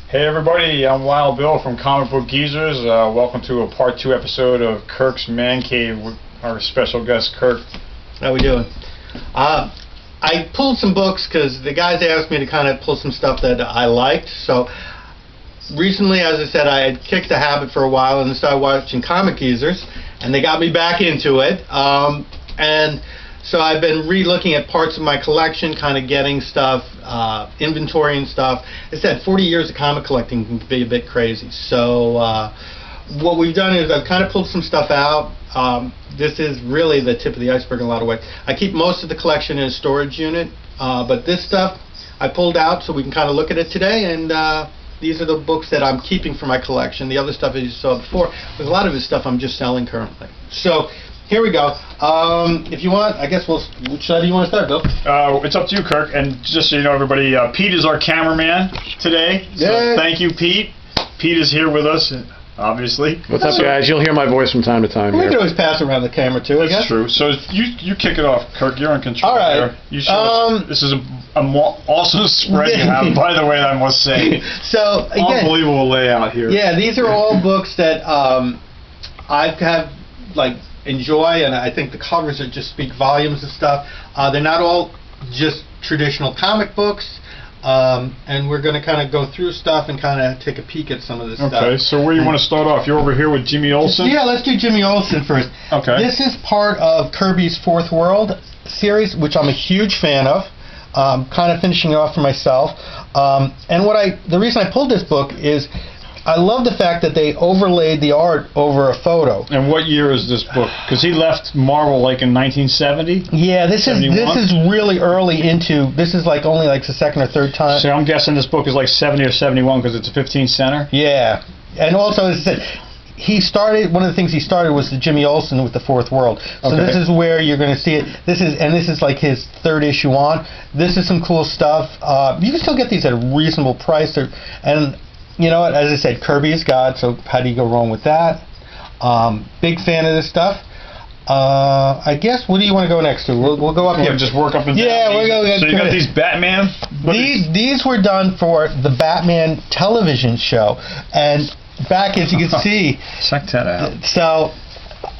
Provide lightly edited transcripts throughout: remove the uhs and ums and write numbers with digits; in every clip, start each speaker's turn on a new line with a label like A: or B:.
A: Hey everybody, I'm Wild Bill from Comic Book Geezers. Welcome to a part 2 episode of Kirk's Man Cave with our special guest Kirk.
B: How we doing? I pulled some books because the guys asked me to kind of pull some stuff that I liked. So recently, as I said, I had kicked the habit for a while and started watching Comic Geezers, and they got me back into it. And so I've been re-looking at parts of my collection, kind of getting stuff, inventorying stuff. As I said, 40 years of comic collecting can be a bit crazy. So what we've done is I've kind of pulled some stuff out. This is really the tip of the iceberg in a lot of ways. I keep most of the collection in a storage unit, but this stuff I pulled out so we can kind of look at it today, and these are the books that I'm keeping for my collection. The other stuff, as you saw before, there's a lot of this stuff I'm just selling currently. So here we go. If you want, I guess which side do you want to start, Bill?
A: It's up to you, Kirk. And just so you know, everybody, Pete is our cameraman today. So thank you, Pete. Pete is here with us, obviously.
C: What's up, guys? You'll hear my voice from time to time.
B: We can always pass around the camera, too, I guess.
A: That's true. So you kick it off, Kirk. You're in control.
B: All right.
A: Here. You show this is a more awesome spread you have, by the way, I must say.
B: So, again,
A: unbelievable layout here.
B: Yeah, these are all books that I've had, enjoy, and I think the covers are just speak volumes of stuff. They're not all just traditional comic books, and we're going to kind of go through stuff and kind of take a peek at some of this stuff.
A: Okay, so where do you want to start off? You're over here with Jimmy Olsen?
B: Yeah, let's do Jimmy Olsen first.
A: Okay.
B: This is part of Kirby's Fourth World series, which I'm a huge fan of. Kind of finishing it off for myself. And the reason I pulled this book is I love the fact that they overlaid the art over a photo.
A: And what year is this book? Because he left Marvel like in 1970?
B: Yeah, this is really early into, this is only the second or third time.
A: So I'm guessing this book is like 70 or 71 because it's a 15-center?
B: Yeah. And also, as I said, one of the things he started was the Jimmy Olsen with the Fourth World. So this is where you're going to see it. This is like his third issue on. This is some cool stuff. You can still get these at a reasonable price. And you know what? As I said, Kirby is God, so how do you go wrong with that? Big fan of this stuff. I guess, what do you want to go next to? We'll go up here.
A: Just work up and down.
B: Yeah, we'll go.
A: So you got these Batman?
B: These were done for the Batman television show, and back, as you can see,
A: check that out.
B: So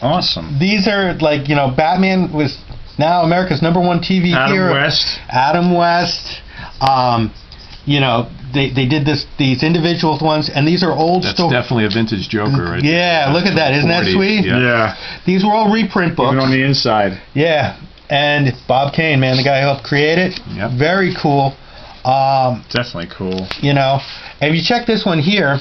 A: awesome. These
B: are Batman was now America's #1 TV hero. Adam West. They did these individual ones, and these are old stories.
C: That's definitely a vintage Joker, right?
B: Yeah, look at that. Isn't that sweet?
A: Yeah.
B: These were all reprint books.
A: Even on the inside.
B: Yeah. And Bob Kane, man, the guy who helped create it.
C: Yep.
B: Very cool.
A: Definitely cool.
B: And if you check this one here,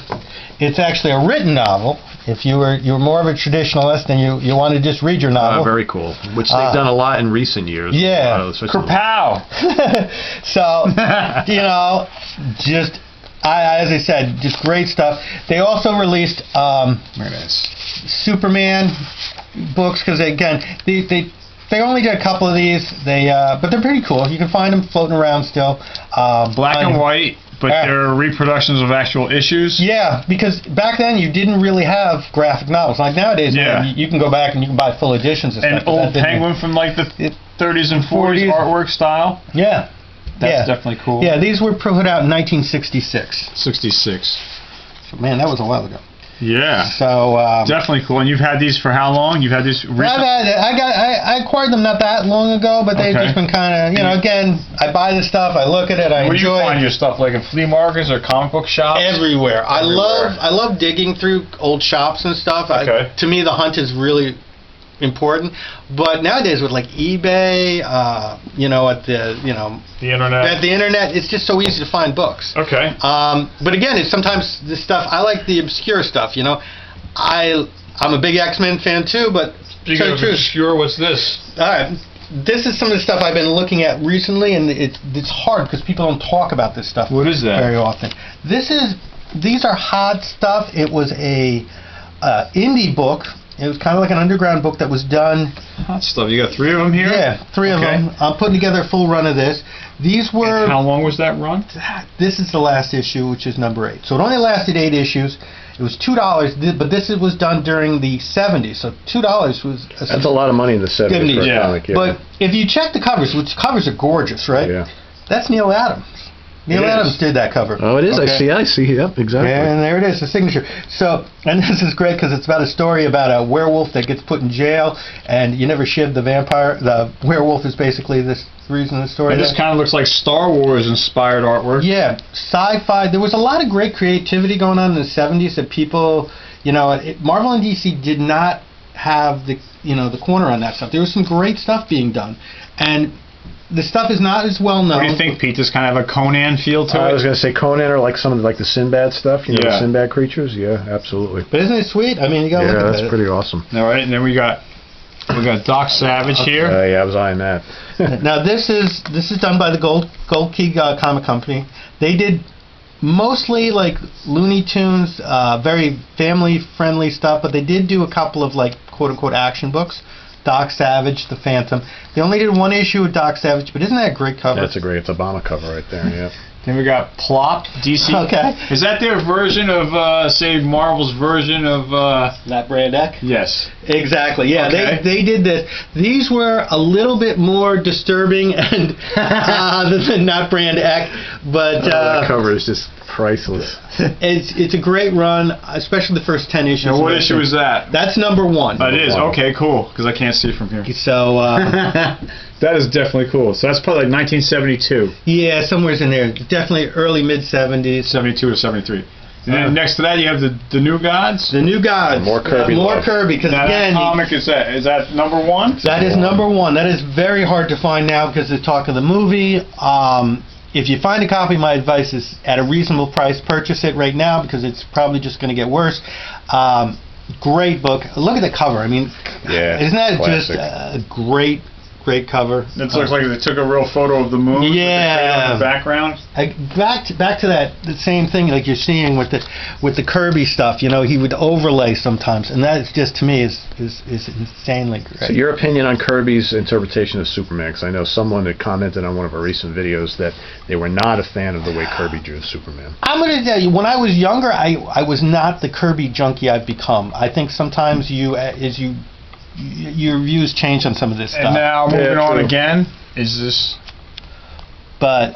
B: it's actually a written novel. If you were more of a traditionalist and you want to just read your novel.
C: Very cool. Which they've done a lot in recent years.
B: Yeah.
A: Kerpow!
B: So, as I said, just great stuff. They also released Superman books because, again, they only did a couple of these. But they're pretty cool. You can find them floating around still.
A: Black and white. But they're reproductions of actual issues?
B: Yeah, because back then you didn't really have graphic novels. Like nowadays, you can go back and you can buy full editions of stuff.
A: And old Penguin from the 30s and 40s artwork style?
B: Yeah.
A: That's definitely cool.
B: Yeah, these were put out in 1966.
A: 66.
B: So, man, that was a while ago.
A: Yeah.
B: So
A: definitely cool. And you've had these for how long? You've had these recently?
B: I acquired them not that long ago, but they've just been kind of, again, I buy this stuff, I look at it, I enjoy it.
A: Where do you find your stuff? Like in flea markets or comic book shops?
B: Everywhere. I love digging through old shops and stuff. To me, the hunt is really important. But nowadays with eBay, at the internet, it's just so easy to find books.
A: Okay.
B: But again, it's sometimes the stuff I like, the obscure stuff. I'm a big X-Men fan too, but
A: speaking of obscure, what's this?
B: All right. This is some of the stuff I've been looking at recently, and it's hard because people don't talk about this stuff.
A: What is that?
B: Very often. These are hot stuff. It was a indie book. It was kind of like an underground book that was done.
A: Hot stuff. You got 3 of them here?
B: Yeah, 3 of them. I'm putting together a full run of this. These were...
A: And how long was that run?
B: This is the last issue, which is number 8. So it only lasted 8 issues. It was $2, but this was done during the 70s, so $2 was...
C: That's a lot of money in the 70s for a comic,
B: But if you check the covers, which covers are gorgeous, right?
C: Yeah.
B: That's Neil Adams. Neil Adams did that cover.
C: Oh, it is.
B: Okay.
C: I see. Yep, exactly.
B: And there it is, the signature. So, and this is great because it's about a story about a werewolf that gets put in jail, and you never shiv the vampire. The werewolf is basically this reason of the story.
A: And this kind of looks like Star Wars inspired artwork.
B: Yeah, sci-fi. There was a lot of great creativity going on in the 70s that people, Marvel and DC did not have the corner on that stuff. There was some great stuff being done, and the stuff is not as well known.
A: What do you think, Pete? Does kind of have a Conan feel to it?
C: I was going to say Conan or like some of the Sinbad stuff. The Sinbad creatures. Yeah, absolutely.
B: But isn't it sweet? I mean, you got to look at that.
C: Yeah, that's pretty awesome.
A: All right, and then we got Doc Savage here.
C: Yeah, I was eyeing that.
B: Now this is done by the Gold Key Comic Company. They did mostly like Looney Tunes, very family friendly stuff, but they did do a couple of like quote unquote action books. Doc Savage, The Phantom. They only did one issue with Doc Savage, but isn't that a great cover?
C: That's it's a bomber cover right there. Yeah.
A: Then we got Plop, DC.
B: Okay.
A: Is that their version of, say, Marvel's version of...
B: Nat Brandeck?
A: Yes.
B: Exactly, yeah.
A: Okay.
B: They did this. These were a little bit more disturbing and than Nat Brandeck, but...
C: that cover is just priceless.
B: It's a great run, especially the first 10 issues.
A: Now, what issue is that?
B: That's number 1.
A: It is? Okay, cool, because I can't see it from here.
B: So...
A: that is definitely cool. So that's probably like 1972.
B: Yeah, somewhere's in there. Definitely early mid-70s.
A: 72 or 73. And then next to that, you have the New Gods.
B: The New Gods.
C: More Kirby.
B: More Kirby, because again...
A: That comic is that number 1?
B: That is number 1. That is very hard to find now because of the talk of the movie. If you find a copy, my advice is at a reasonable price, purchase it right now because it's probably just going to get worse. Great book. Look at the cover. I mean, isn't that
C: classic.
B: just a great cover?
A: It looks like they took a real photo of the moon.
B: Yeah.
A: With the background.
B: Back to the same thing like you're seeing with the Kirby stuff. He would overlay sometimes, and that just to me is insanely great.
C: So your opinion on Kirby's interpretation of Superman? Because I know someone that commented on one of our recent videos that they were not a fan of the way Kirby drew Superman.
B: I'm going to tell you, when I was younger, I was not the Kirby junkie I've become. I think sometimes your views change on some of this stuff.
A: And now moving on
C: true.
A: again, is this...
B: But,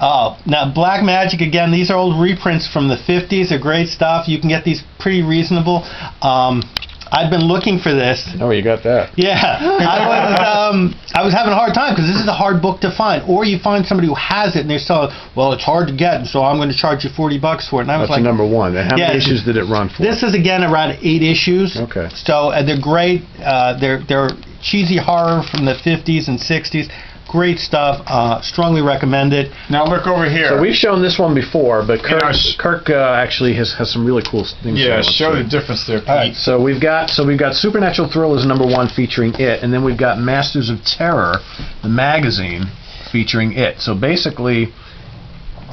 B: now Black Magic, again, these are old reprints from the 50s. They're great stuff. You can get these pretty reasonable. I've been looking for this.
C: Oh, you got that.
B: Yeah. I was having a hard time because this is a hard book to find. Or you find somebody who has it and they're selling, well, it's hard to get, so I'm going to charge you $40 for it. And I was
C: That's
B: like,
C: number 1. And how many issues did it run for?
B: This is, again, around 8 issues.
C: Okay.
B: So they're great. They're cheesy horror from the 50s and 60s. Great stuff. Strongly recommend it.
A: Now look over here.
C: So we've shown this one before, but Kirk actually has some really cool things.
A: Yeah, show the difference there, Pete.
C: All right, so we've got Supernatural Thrillers number 1 featuring it, and then we've got Masters of Terror, the magazine, featuring it. So basically,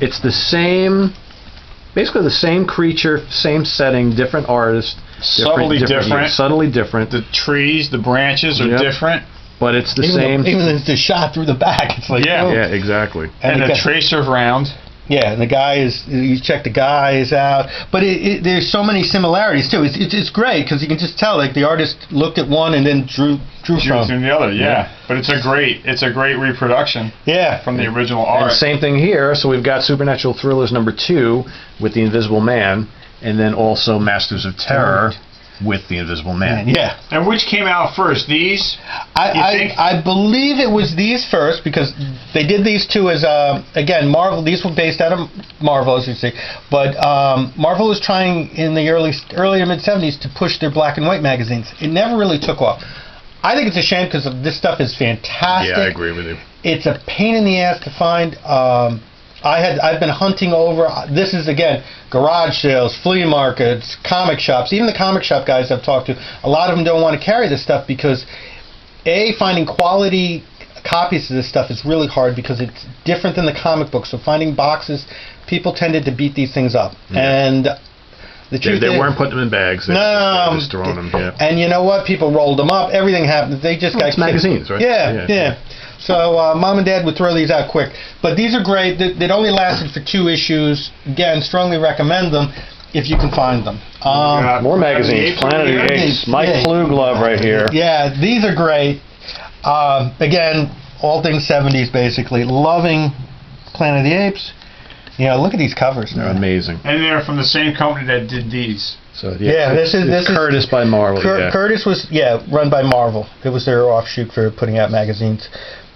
C: it's the same creature, same setting, different artist,
A: subtly different.
C: Subtly different.
A: The trees, the branches are different.
C: But it's the same.
B: Even the shot through the back, it's like
C: yeah, exactly.
A: And the tracer round.
B: Yeah, and the guy you check the guys out, but there's so many similarities too. It's great because you can just tell like the artist looked at one and then drew from
A: the other. Yeah, but it's a great reproduction.
B: Yeah,
A: from the original art.
C: And same thing here. So we've got Supernatural Thrillers number 2 with the Invisible Man, and then also Masters of Terror. With the Invisible Man.
B: Yeah.
A: And which came out first? These?
B: I believe it was these first because they did these two as again Marvel. These were based out of Marvel, as you see, but Marvel was trying in the early to mid '70s to push their black and white magazines. It never really took off. I think it's a shame because this stuff is fantastic.
C: Yeah, I agree with you.
B: It's a pain in the ass to find. I've been hunting over. This is again garage sales, flea markets, comic shops. Even the comic shop guys I've talked to, a lot of them don't want to carry this stuff because finding quality copies of this stuff is really hard because it's different than the comic book. So finding boxes, people tended to beat these things up, and the truth
C: they weren't putting them in bags. They were just throwing them. Yeah.
B: And you know what? People rolled them up. Everything happened. They just got
C: magazines, right?
B: Yeah. So Mom and Dad would throw these out quick. But these are great. They'd only lasted for 2 issues. Again, strongly recommend them if you can find them.
C: More magazines. Planet of the Apes. Mike Kluglove right here.
B: Yeah, these are great. Again, all things 70s basically. Loving Planet of the Apes. You know, look at these covers.
C: They're amazing.
A: And they're from the same company that did these.
C: So
B: this is
C: Curtis by Marvel.
B: Curtis was run by Marvel. It was their offshoot for putting out magazines.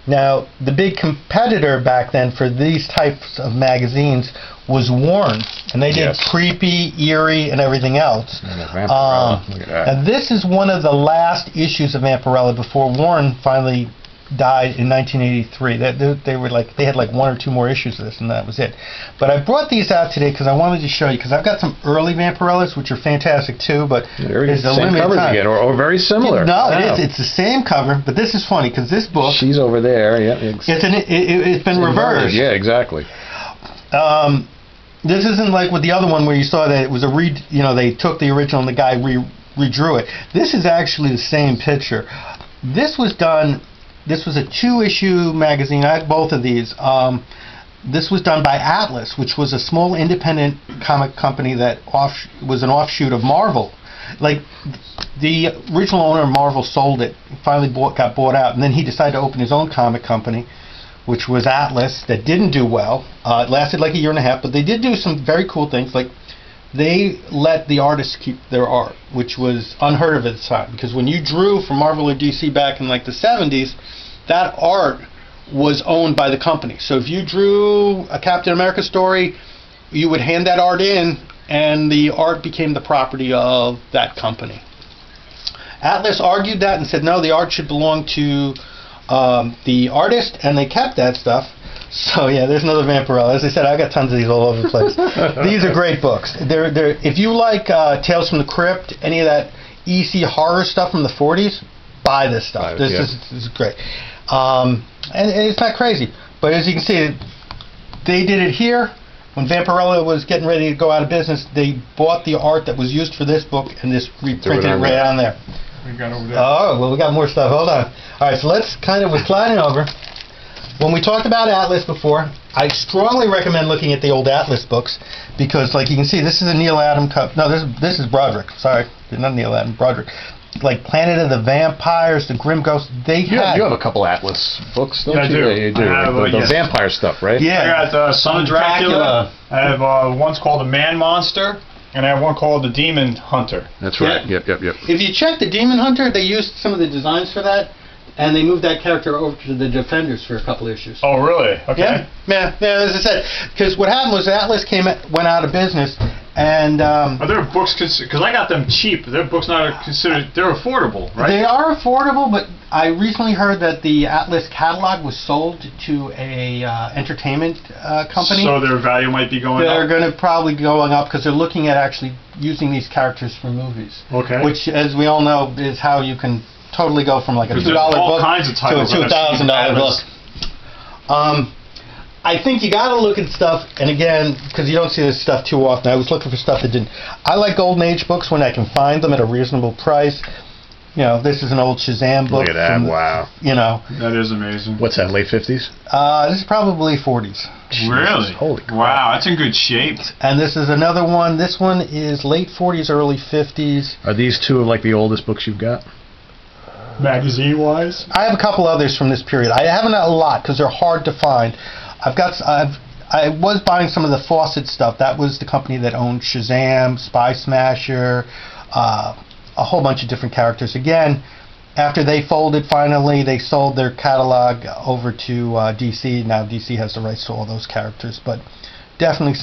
B: Now, the big competitor back then for these types of magazines was Warren, and they did creepy, eerie, and everything else.
C: And Vampirella. Look at that.
B: And this is one of the last issues of Vampirella before Warren finally died in 1983. They had like one or two more issues of this, and that was it. But I brought these out today because I wanted to show you, because I've got some early Vampirellas which are fantastic too, but
C: it's the same covers again, or very similar.
B: No, it is. It's the same cover, but this is funny because this book.
C: She's over there. Yeah,
B: it's been reversed.
C: Yeah, exactly.
B: This isn't like with the other one where you saw that it was they took the original and the guy redrew it. This is actually the same picture. This was done. This was a 2-issue magazine. I had both of these. This was done by Atlas, which was a small independent comic company that was an offshoot of Marvel. Like, the original owner of Marvel sold it, finally got bought out, and then he decided to open his own comic company, which was Atlas, that didn't do well. It lasted like a year and a half, but they did do some very cool things, like they let the artists keep their art, which was unheard of at the time, because when you drew for Marvel or DC back in like the 70s, that art was owned by the company. So if you drew a Captain America story, you would hand that art in, and the art became the property of that company. Atlas argued that and said, no, the art should belong to the artist, and they kept that stuff. So yeah, there's another Vampirella. As I said, I've got tons of these all over the place. These are great books. They're if you like Tales from the Crypt, any of that EC horror stuff from the 40s, buy this stuff. This is great. And it's not crazy, but as you can see, they did it here. When Vampirella was getting ready to go out of business, they bought the art that was used for this book and just reprinted it right on there.
A: We got over there.
B: Oh, well, we got more stuff. Hold on. All right, so let's we're sliding over. When we talked about Atlas before, I strongly recommend looking at the old Atlas books because, like you can see, this is a Neil Adams cup. No, this is Broderick. Sorry, not Neil Adams, Broderick. Like Planet of the Vampires, the Grim Ghosts. You
C: have a couple Atlas books, don't you?
A: Yeah,
C: you do.
A: I have,
C: the vampire stuff, right?
B: Yeah.
A: I got Son of Dracula. I have one's called the Man Monster, and I have one called the Demon Hunter.
C: That's right. Yep.
B: If you check the Demon Hunter, they used some of the designs for that, and they moved that character over to the Defenders for a couple issues.
A: Oh, really? Okay.
B: Yeah. As I said, because what happened was Atlas went out of business, and
A: are there books? Because I got them cheap. Their books not considered. They're affordable, right?
B: They are affordable, but I recently heard that the Atlas catalog was sold to a entertainment company.
A: So their value might be going up.
B: They're going to probably going up because they're looking at actually using these characters for movies.
A: Okay.
B: Which, as we all know, is how you can totally go from like a $2 book to a $2,000 book. I think you got to look at stuff, and again, because you don't see this stuff too often. I was looking for stuff that didn't. I like Golden Age books when I can find them at a reasonable price. You know, this is an old Shazam book.
C: Look at that! Wow.
B: You know.
A: That is amazing.
C: What's that? Late 50s?
B: This is probably 40s.
A: Really?
C: Holy crap.
A: Wow, that's in good shape.
B: And this is another one. This one is late 40s, early 50s.
C: Are these two of like the oldest books you've got?
A: Magazine-wise?
B: I have a couple others from this period. I haven't a lot because they're hard to find. I was buying some of the Fawcett stuff. That was the company that owned Shazam, Spy Smasher, a whole bunch of different characters. Again, after they folded finally, they sold their catalog over to DC. Now DC has the rights to all those characters, but definitely some